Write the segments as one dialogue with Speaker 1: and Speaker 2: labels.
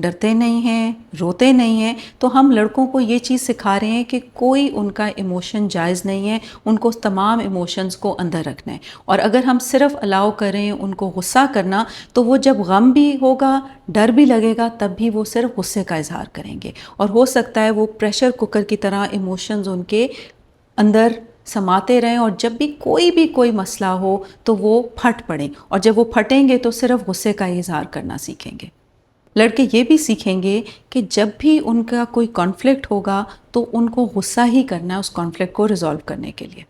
Speaker 1: ڈرتے نہیں ہیں، روتے نہیں ہیں، تو ہم لڑکوں کو یہ چیز سکھا رہے ہیں کہ کوئی ان کا ایموشن جائز نہیں ہے، ان کو تمام ایموشنز کو اندر رکھنا ہے۔ اور اگر ہم صرف الاؤ کریں ان کو غصہ کرنا، تو وہ جب غم بھی ہوگا، ڈر بھی لگے گا، تب بھی وہ صرف غصے کا اظہار کریں گے، اور ہو سکتا ہے وہ پریشر کوکر کی طرح ایموشنز ان کے اندر سماتے رہیں، اور جب بھی کوئی مسئلہ ہو تو وہ پھٹ پڑیں، اور جب وہ پھٹیں گے تو صرف غصے کا ہی اظہار کرنا سیکھیں گے۔ لڑکے یہ بھی سیکھیں گے کہ جب بھی ان کا کوئی کانفلکٹ ہوگا تو ان کو غصہ ہی کرنا ہے اس کانفلکٹ کو ریزالو کرنے کے لیے۔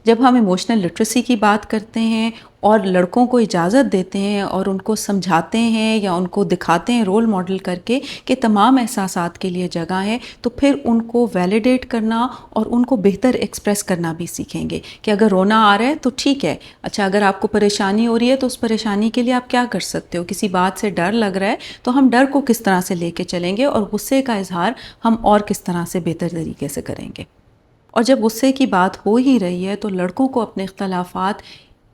Speaker 1: جب ہم ایموشنل لٹریسی کی بات کرتے ہیں اور لڑکوں کو اجازت دیتے ہیں اور ان کو سمجھاتے ہیں یا ان کو دکھاتے ہیں رول ماڈل کر کے کہ تمام احساسات کے لیے جگہ ہے، تو پھر ان کو ویلیڈیٹ کرنا اور ان کو بہتر ایکسپریس کرنا بھی سیکھیں گے کہ اگر رونا آ رہا ہے تو ٹھیک ہے، اچھا اگر آپ کو پریشانی ہو رہی ہے تو اس پریشانی کے لیے آپ کیا کر سکتے ہو، کسی بات سے ڈر لگ رہا ہے تو ہم ڈر کو کس طرح سے لے کے چلیں گے، اور غصے کا اظہار ہم اور کس طرح سے بہتر طریقے سے کریں گے۔ اور جب غصے کی بات ہو ہی رہی ہے تو لڑکوں کو اپنے اختلافات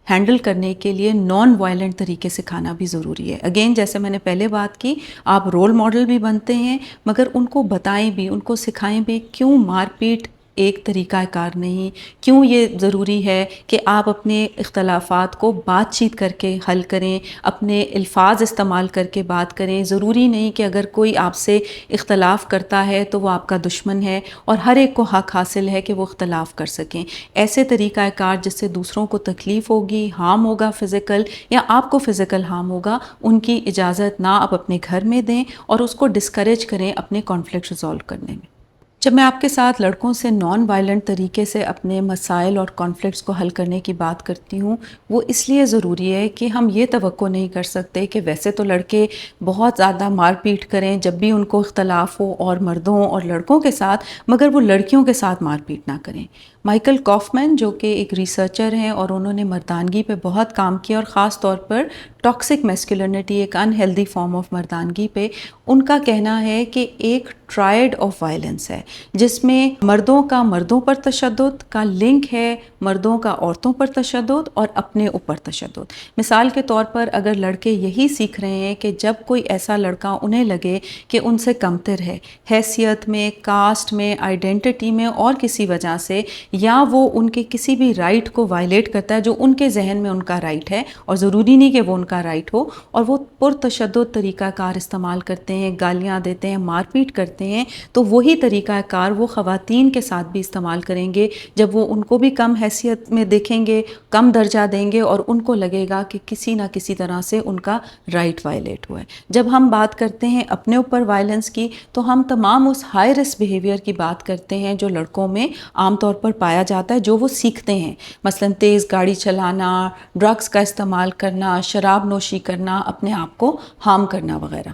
Speaker 1: ہینڈل کرنے کے لیے نان وائلنٹ طریقے سکھانا بھی ضروری ہے۔ اگین جیسے میں نے پہلے بات کی، آپ رول ماڈل بھی بنتے ہیں، مگر ان کو بتائیں بھی، ان کو سکھائیں بھی کیوں مار پیٹ ایک طریقہ کار نہیں، کیوں یہ ضروری ہے کہ آپ اپنے اختلافات کو بات چیت کر کے حل کریں، اپنے الفاظ استعمال کر کے بات کریں۔ ضروری نہیں کہ اگر کوئی آپ سے اختلاف کرتا ہے تو وہ آپ کا دشمن ہے، اور ہر ایک کو حق حاصل ہے کہ وہ اختلاف کر سکیں۔ ایسے طریقہ کار جس سے دوسروں کو تکلیف ہوگی، ہارم ہوگا فزیکل، یا آپ کو فزیکل ہارم ہوگا، ان کی اجازت نہ آپ اپنے گھر میں دیں، اور اس کو ڈسکریج کریں اپنے کانفلکٹ ریزالو کرنے میں۔ جب میں آپ کے ساتھ لڑکوں سے نان وائلنٹ طریقے سے اپنے مسائل اور کانفلکٹس کو حل کرنے کی بات کرتی ہوں، وہ اس لیے ضروری ہے کہ ہم یہ توقع نہیں کر سکتے کہ ویسے تو لڑکے بہت زیادہ مار پیٹ کریں جب بھی ان کو اختلاف ہو، اور مردوں اور لڑکوں کے ساتھ، مگر وہ لڑکیوں کے ساتھ مار پیٹ نہ کریں۔ مائیکل کافمین جو کہ ایک ریسرچر ہیں اور انہوں نے مردانگی پہ بہت کام کیا، اور خاص طور پر ٹاکسک میسکولینٹی، ایک انہیلدی فارم آف مردانگی پہ، ان کا کہنا ہے کہ ایک ٹرائیڈ آف وائلنس ہے جس میں مردوں کا مردوں پر تشدد کا لنک ہے، مردوں کا عورتوں پر تشدد اور اپنے اوپر تشدد۔ مثال کے طور پر اگر لڑکے یہی سیکھ رہے ہیں کہ جب کوئی ایسا لڑکا انہیں لگے کہ ان سے کمتر ہے، حیثیت میں، کاسٹ میں، آئیڈینٹی میں، اور کسی وجہ سے، یا وہ ان کے کسی بھی رائٹ کو وائلیٹ کرتا ہے جو ان کے ذہن میں ان کا رائٹ ہے، اور ضروری نہیں کہ وہ ان کا رائٹ ہو، اور وہ پرتشدد طریقہ کار استعمال کرتے ہیں، گالیاں دیتے ہیں، مار پیٹ کرتے ہیں، تو وہی طریقہ کار وہ خواتین کے ساتھ بھی استعمال کریں گے جب وہ ان کو بھی کم حیثیت میں دیکھیں گے، کم درجہ دیں گے، اور ان کو لگے گا کہ کسی نہ کسی طرح سے ان کا رائٹ وائلیٹ ہوا ہے۔ جب ہم بات کرتے ہیں اپنے اوپر وائلنس کی، تو ہم تمام اس ہائی رسک بیہیویئر کی بات کرتے ہیں جو لڑکوں میں عام طور پر پایا جاتا ہے، جو وہ سیکھتے ہیں، مثلاً تیز گاڑی چلانا، ڈرگس کا استعمال کرنا، شراب نوشی کرنا، اپنے آپ کو ہارم کرنا وغیرہ۔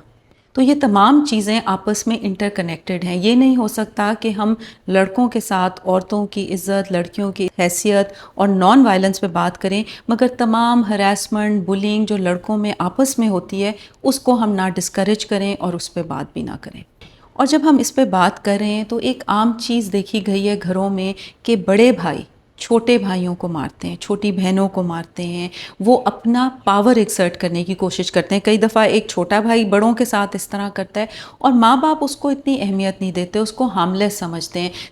Speaker 1: تو یہ تمام چیزیں آپس میں انٹر کنیکٹڈ ہیں۔ یہ نہیں ہو سکتا کہ ہم لڑکوں کے ساتھ عورتوں کی عزت، لڑکیوں کی حیثیت اور نان وائلنس پہ بات کریں، مگر تمام ہراسمنٹ، بلینگ جو لڑکوں میں آپس میں ہوتی ہے، اس کو ہم نہ ڈسکریج کریں اور اس پہ بات بھی نہ کریں۔ اور جب ہم اس پہ بات کریں تو ایک عام چیز دیکھی گئی ہے گھروں میں کہ بڑے بھائی چھوٹے بھائیوں کو مارتے ہیں، چھوٹی بہنوں کو مارتے ہیں، وہ اپنا پاور ایکسرٹ کرنے کی کوشش کرتے ہیں۔ کئی دفعہ ایک چھوٹا بھائی بڑوں کے ساتھ اس طرح کرتا ہے، اور ماں باپ اس کو اتنی اہمیت نہیں دیتے، اس کو ہارملیس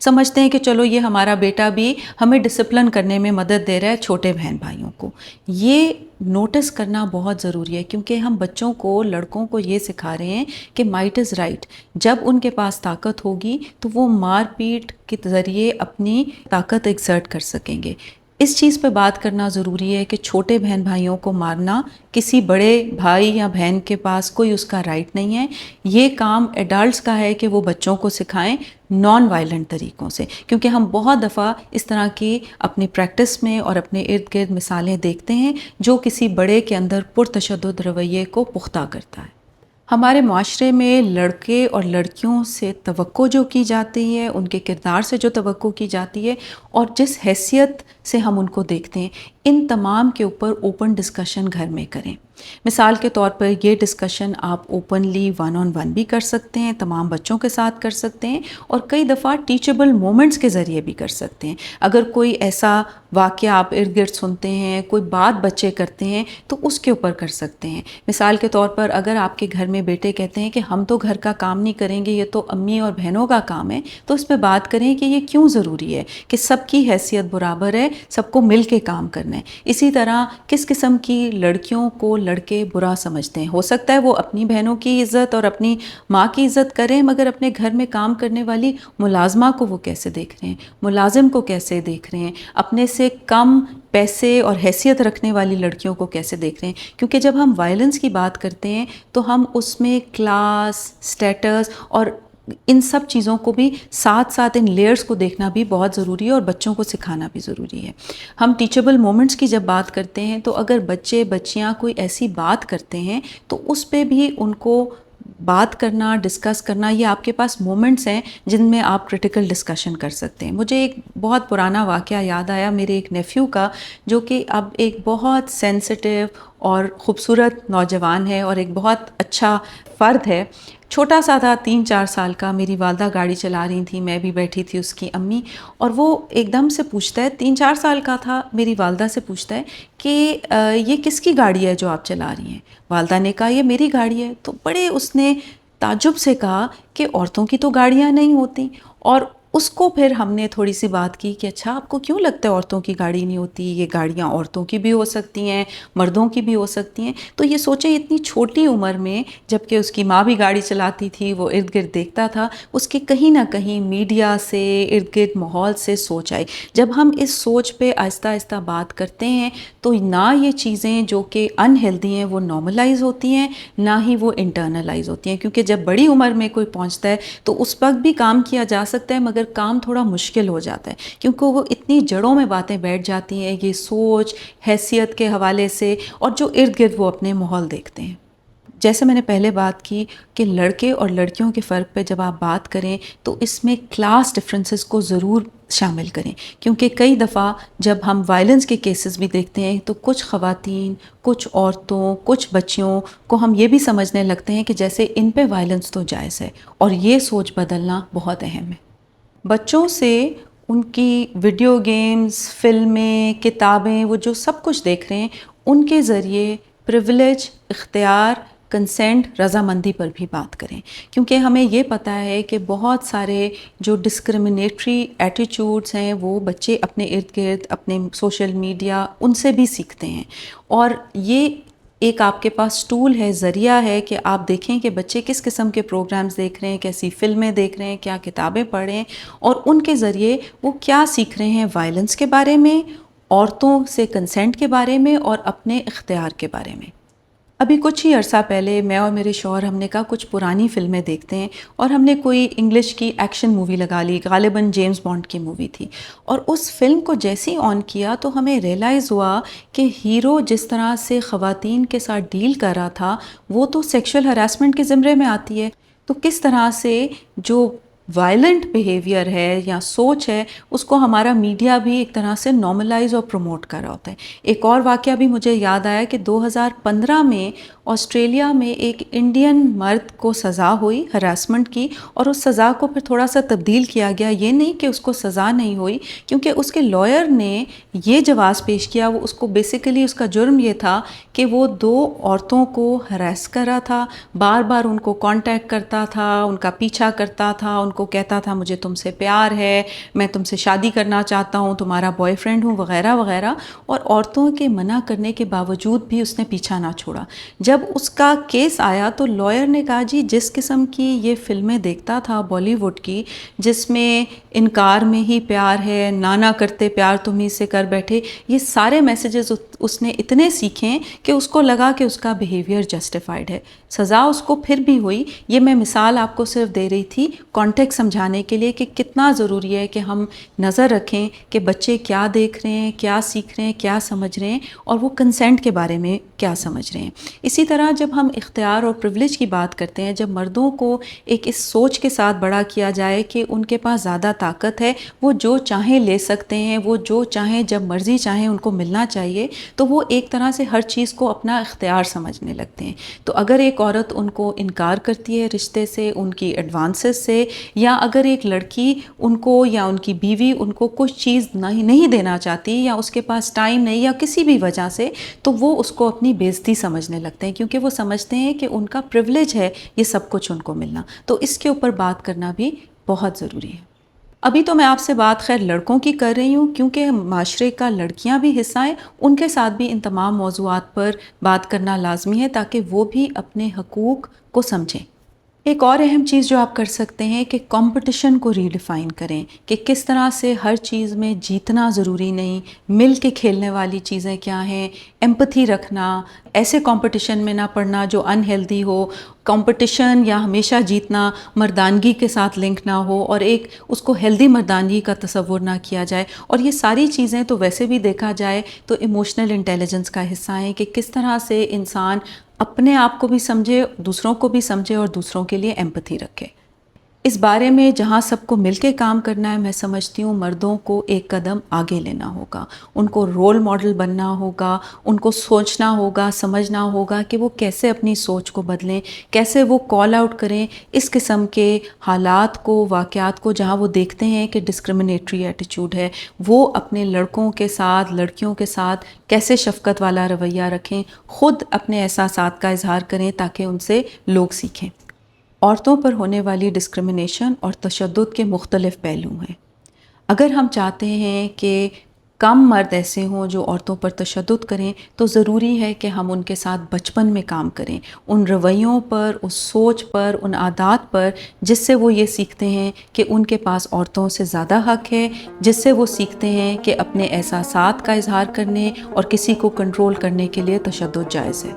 Speaker 1: سمجھتے ہیں کہ چلو یہ ہمارا بیٹا بھی ہمیں ڈسپلن کرنے میں مدد دے رہا ہے چھوٹے بہن بھائیوں کو۔ یہ نوٹس کرنا بہت ضروری ہے، کیونکہ ہم بچوں کو، لڑکوں کو یہ سکھا رہے ہیں کہ مائٹ از رائٹ۔ جب ان کے پاس طاقت ہوگی تو وہ مار پیٹ کے ذریعے اپنی طاقت ایکسرٹ کر سکیں گے۔ اس چیز پہ بات کرنا ضروری ہے کہ چھوٹے بہن بھائیوں کو مارنا کسی بڑے بھائی یا بہن کے پاس کوئی اس کا رائٹ نہیں ہے۔ یہ کام ایڈلٹس کا ہے کہ وہ بچوں کو سکھائیں نان وائلنٹ طریقوں سے، کیونکہ ہم بہت دفعہ اس طرح کی اپنی پریکٹس میں اور اپنے ارد گرد مثالیں دیکھتے ہیں جو کسی بڑے کے اندر پرتشدد رویے کو پختہ کرتا ہے۔ ہمارے معاشرے میں لڑکے اور لڑکیوں سے توقع جو کی جاتی ہے، ان کے کردار سے جو توقع کی جاتی ہے، اور جس حیثیت سے ہم ان کو دیکھتے ہیں، ان تمام کے اوپر اوپن ڈسکشن گھر میں کریں۔ مثال کے طور پر یہ ڈسکشن آپ اوپنلی ون آن ون بھی کر سکتے ہیں، تمام بچوں کے ساتھ کر سکتے ہیں، اور کئی دفعہ ٹیچبل مومنٹس کے ذریعے بھی کر سکتے ہیں۔ اگر کوئی ایسا واقعہ آپ ارد گرد سنتے ہیں، کوئی بات بچے کرتے ہیں تو اس کے اوپر کر سکتے ہیں۔ مثال کے طور پر اگر آپ کے گھر میں بیٹے کہتے ہیں کہ ہم تو گھر کا کام نہیں کریں گے، یہ تو امی اور بہنوں کا کام ہے، تو اس پہ بات کریں کہ یہ کیوں ضروری ہے، کہ سب کی حیثیت برابر ہے، سب کو مل کے کام کرنا ہے۔ اسی طرح کس قسم کی لڑکیوں کو لڑکے برا سمجھتے ہیں، ہو سکتا ہے وہ اپنی بہنوں کی عزت اور اپنی ماں کی عزت کریں، مگر اپنے گھر میں کام کرنے والی ملازمہ کو وہ کیسے دیکھ رہے ہیں، ملازم کو کیسے دیکھ رہے ہیں، اپنے سے کم پیسے اور حیثیت رکھنے والی لڑکیوں کو کیسے دیکھ رہے ہیں۔ کیونکہ جب ہم وائلنس کی بات کرتے ہیں تو ہم اس میں کلاس، سٹیٹس اور ان سب چیزوں کو بھی ساتھ ساتھ ان لیئرز کو دیکھنا بھی بہت ضروری ہے، اور بچوں کو سکھانا بھی ضروری ہے۔ ہم ٹیچبل مومنٹس کی جب بات کرتے ہیں تو اگر بچے بچیاں کوئی ایسی بات کرتے ہیں تو اس پہ بھی ان کو بات کرنا، ڈسکس کرنا، یہ آپ کے پاس مومنٹس ہیں جن میں آپ کرٹیکل ڈسکشن کر سکتے ہیں۔ مجھے ایک بہت پرانا واقعہ یاد آیا میرے ایک نیفیو کا، جو کہ اب ایک بہت سینسٹیو اور خوبصورت نوجوان ہے اور ایک بہت اچھا فرد ہے۔ چھوٹا سا تھا، 3-4 سال کا، میری والدہ گاڑی چلا رہی تھی، میں بھی بیٹھی تھی اس کی امی، اور وہ ایک دم سے پوچھتا ہے، 3-4 سال کا تھا، میری والدہ سے پوچھتا ہے کہ یہ کس کی گاڑی ہے جو آپ چلا رہی ہیں؟ والدہ نے کہا یہ میری گاڑی ہے۔ تو بڑے اس نے تعجب سے کہا کہ عورتوں کی تو گاڑیاں نہیں ہوتی، اور اس کو پھر ہم نے تھوڑی سی بات کی کہ اچھا آپ کو کیوں لگتا ہے عورتوں کی گاڑی نہیں ہوتی، یہ گاڑیاں عورتوں کی بھی ہو سکتی ہیں، مردوں کی بھی ہو سکتی ہیں۔ تو یہ سوچیں اتنی چھوٹی عمر میں، جب کہ اس کی ماں بھی گاڑی چلاتی تھی، وہ ارد گرد دیکھتا تھا، اس کے کہیں نہ کہیں میڈیا سے، ارد گرد ماحول سے سوچ آئی۔ جب ہم اس سوچ پہ آہستہ آہستہ بات کرتے ہیں تو نہ یہ چیزیں جو کہ ان ہیلدی ہیں وہ نارملائز ہوتی ہیں، نہ ہی وہ انٹرنلائز ہوتی ہیں، کیونکہ جب بڑی عمر میں کوئی پہنچتا ہے تو اس وقت بھی کام کیا جا سکتا ہے، مگر کام تھوڑا مشکل ہو جاتا ہے، کیونکہ وہ اتنی جڑوں میں باتیں بیٹھ جاتی ہیں، یہ سوچ، حیثیت کے حوالے سے، اور جو ارد گرد وہ اپنے ماحول دیکھتے ہیں۔ جیسے میں نے پہلے بات کی کہ لڑکے اور لڑکیوں کے فرق پہ جب آپ بات کریں تو اس میں کلاس ڈفرینسز کو ضرور شامل کریں، کیونکہ کئی دفعہ جب ہم وائلنس کے کیسز بھی دیکھتے ہیں تو کچھ خواتین، کچھ عورتوں، کچھ بچیوں کو ہم یہ بھی سمجھنے لگتے ہیں کہ جیسے ان پہ وائلنس تو جائز ہے، اور یہ سوچ بدلنا بہت اہم ہے۔ بچوں سے ان کی ویڈیو گیمز، فلمیں، کتابیں، وہ جو سب کچھ دیکھ رہے ہیں، ان کے ذریعے پریویلیج، اختیار، کنسینٹ، رضامندی پر بھی بات کریں، کیونکہ ہمیں یہ پتہ ہے کہ بہت سارے جو ڈسکرمنیٹری ایٹیچیوڈز ہیں وہ بچے اپنے ارد گرد، اپنے سوشل میڈیا، ان سے بھی سیکھتے ہیں، اور یہ ایک آپ کے پاس ٹول ہے، ذریعہ ہے کہ آپ دیکھیں کہ بچے کس قسم کے پروگرامز دیکھ رہے ہیں، کیسی فلمیں دیکھ رہے ہیں، کیا کتابیں پڑھ رہے ہیں، اور ان کے ذریعے وہ کیا سیکھ رہے ہیں وائلنس کے بارے میں، عورتوں سے کنسینٹ کے بارے میں، اور اپنے اختیار کے بارے میں۔ ابھی کچھ ہی عرصہ پہلے میں اور میرے شوہر ہم نے کہا کچھ پرانی فلمیں دیکھتے ہیں، اور ہم نے کوئی انگلش کی ایکشن مووی لگا لی، غالباً جیمز بانڈ کی مووی تھی، اور اس فلم کو جیسے ہی آن کیا تو ہمیں ریئلائز ہوا کہ ہیرو جس طرح سے خواتین کے ساتھ ڈیل کر رہا تھا وہ تو سیکشول ہراسمنٹ کے زمرے میں آتی ہے، تو کس طرح سے جو وائلنٹ بیہیویئر ہے یا سوچ ہے اس کو ہمارا میڈیا بھی ایک طرح سے نارملائز اور پروموٹ کر رہا ہوتا ہے۔ ایک اور واقعہ بھی مجھے یاد آیا کہ 2015 میں آسٹریلیا میں ایک انڈین مرد کو سزا ہوئی ہراسمنٹ کی، اور اس سزا کو پھر تھوڑا سا تبدیل کیا گیا، یہ نہیں کہ اس کو سزا نہیں ہوئی، کیونکہ اس کے لائر نے یہ جواز پیش کیا، وہ اس کو بیسیکلی اس کا جرم یہ تھا کہ وہ 2 عورتوں کو ہراس کر رہا تھا، بار بار ان کو کانٹیکٹ کرتا تھا، ان کا پیچھا کرتا تھا، ان کو کہتا تھا مجھے تم سے پیار ہے، میں تم سے شادی کرنا چاہتا ہوں، تمہارا بوائے فرینڈ ہوں، وغیرہ وغیرہ، اور عورتوں کے منع کرنے کے باوجود بھی اس نے پیچھا نہ چھوڑا۔ جب اس کا کیس آیا تو لائر نے کہا جی جس قسم کی یہ فلمیں دیکھتا تھا بالی ووڈ کی، جس میں انکار میں ہی پیار ہے، نانا کرتے پیار تم ہی سے کر بیٹھے، یہ سارے میسیجز اس نے اتنے سیکھیں کہ اس کو لگا کہ اس کا بیہیویئر جسٹیفائڈ ہے۔ سزا اس کو پھر بھی ہوئی، یہ میں مثال آپ کو صرف دے رہی تھی کانٹیکسٹ ایک سمجھانے کے لیے کہ کتنا ضروری ہے کہ ہم نظر رکھیں کہ بچے کیا دیکھ رہے ہیں، کیا سیکھ رہے ہیں، کیا سمجھ رہے ہیں، اور وہ کنسنٹ کے بارے میں کیا سمجھ رہے ہیں۔ اسی طرح جب ہم اختیار اور پریویلیج کی بات کرتے ہیں، جب مردوں کو ایک اس سوچ کے ساتھ بڑا کیا جائے کہ ان کے پاس زیادہ طاقت ہے، وہ جو چاہیں لے سکتے ہیں، وہ جو چاہیں جب مرضی چاہیں ان کو ملنا چاہیے، تو وہ ایک طرح سے ہر چیز کو اپنا اختیار سمجھنے لگتے ہیں۔ تو اگر ایک عورت ان کو انکار کرتی ہے رشتے سے، ان کی ایڈوانسز سے، یا اگر ایک لڑکی ان کو یا ان کی بیوی ان کو کچھ چیز نہیں دینا چاہتی، یا اس کے پاس ٹائم نہیں، یا کسی بھی وجہ سے، تو وہ اس کو اپنی بے عزتی سمجھنے لگتے ہیں، کیونکہ وہ سمجھتے ہیں کہ ان کا پریویلیج ہے یہ سب کچھ ان کو ملنا۔ تو اس کے اوپر بات کرنا بھی بہت ضروری ہے۔ ابھی تو میں آپ سے بات خیر لڑکوں کی کر رہی ہوں، کیونکہ معاشرے کا لڑکیاں بھی حصہ ہیں، ان کے ساتھ بھی ان تمام موضوعات پر بات کرنا لازمی ہے تاکہ وہ بھی اپنے حقوق کو سمجھیں۔ ایک اور اہم چیز جو آپ کر سکتے ہیں کہ کمپٹیشن کو ریڈیفائن کریں، کہ کس طرح سے ہر چیز میں جیتنا ضروری نہیں، مل کے کھیلنے والی چیزیں کیا ہیں، ایمپتھی رکھنا، ایسے کمپٹیشن میں نہ پڑنا جو ان ہیلدی ہو، کمپٹیشن یا ہمیشہ جیتنا مردانگی کے ساتھ لنک نہ ہو، اور ایک اس کو ہیلدی مردانگی کا تصور نہ کیا جائے۔ اور یہ ساری چیزیں تو ویسے بھی دیکھا جائے تو ایموشنل انٹیلیجنس کا حصہ ہیں، کہ کس طرح سے انسان اپنے آپ کو بھی سمجھے، دوسروں کو بھی سمجھے، اور دوسروں کے لیے ایمپتھی رکھے۔ اس بارے میں جہاں سب کو مل کے کام کرنا ہے، میں سمجھتی ہوں مردوں کو ایک قدم آگے لینا ہوگا، ان کو رول ماڈل بننا ہوگا، ان کو سوچنا ہوگا، سمجھنا ہوگا کہ وہ کیسے اپنی سوچ کو بدلیں، کیسے وہ کال آؤٹ کریں اس قسم کے حالات کو، واقعات کو جہاں وہ دیکھتے ہیں کہ ڈسکرمنیٹری ایٹیچیوڈ ہے۔ وہ اپنے لڑکوں کے ساتھ، لڑکیوں کے ساتھ کیسے شفقت والا رویہ رکھیں، خود اپنے احساسات کا اظہار کریں تاکہ ان سے لوگ سیکھیں۔ عورتوں پر ہونے والی ڈسکرمنیشن اور تشدد کے مختلف پہلو ہیں۔ اگر ہم چاہتے ہیں کہ کم مرد ایسے ہوں جو عورتوں پر تشدد کریں، تو ضروری ہے کہ ہم ان کے ساتھ بچپن میں کام کریں، ان رویوں پر، اس سوچ پر، ان عادات پر جس سے وہ یہ سیکھتے ہیں کہ ان کے پاس عورتوں سے زیادہ حق ہے، جس سے وہ سیکھتے ہیں کہ اپنے احساسات کا اظہار کرنے اور کسی کو کنٹرول کرنے کے لیے تشدد جائز ہے۔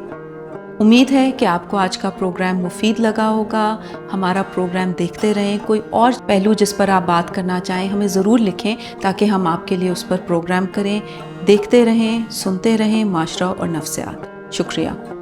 Speaker 1: امید ہے کہ آپ کو آج کا پروگرام مفید لگا ہوگا۔ ہمارا پروگرام دیکھتے رہیں۔ کوئی اور پہلو جس پر آپ بات کرنا چاہیں ہمیں ضرور لکھیں تاکہ ہم آپ کے لیے اس پر پروگرام کریں۔ دیکھتے رہیں، سنتے رہیں معاشرہ اور نفسیات۔ شکریہ۔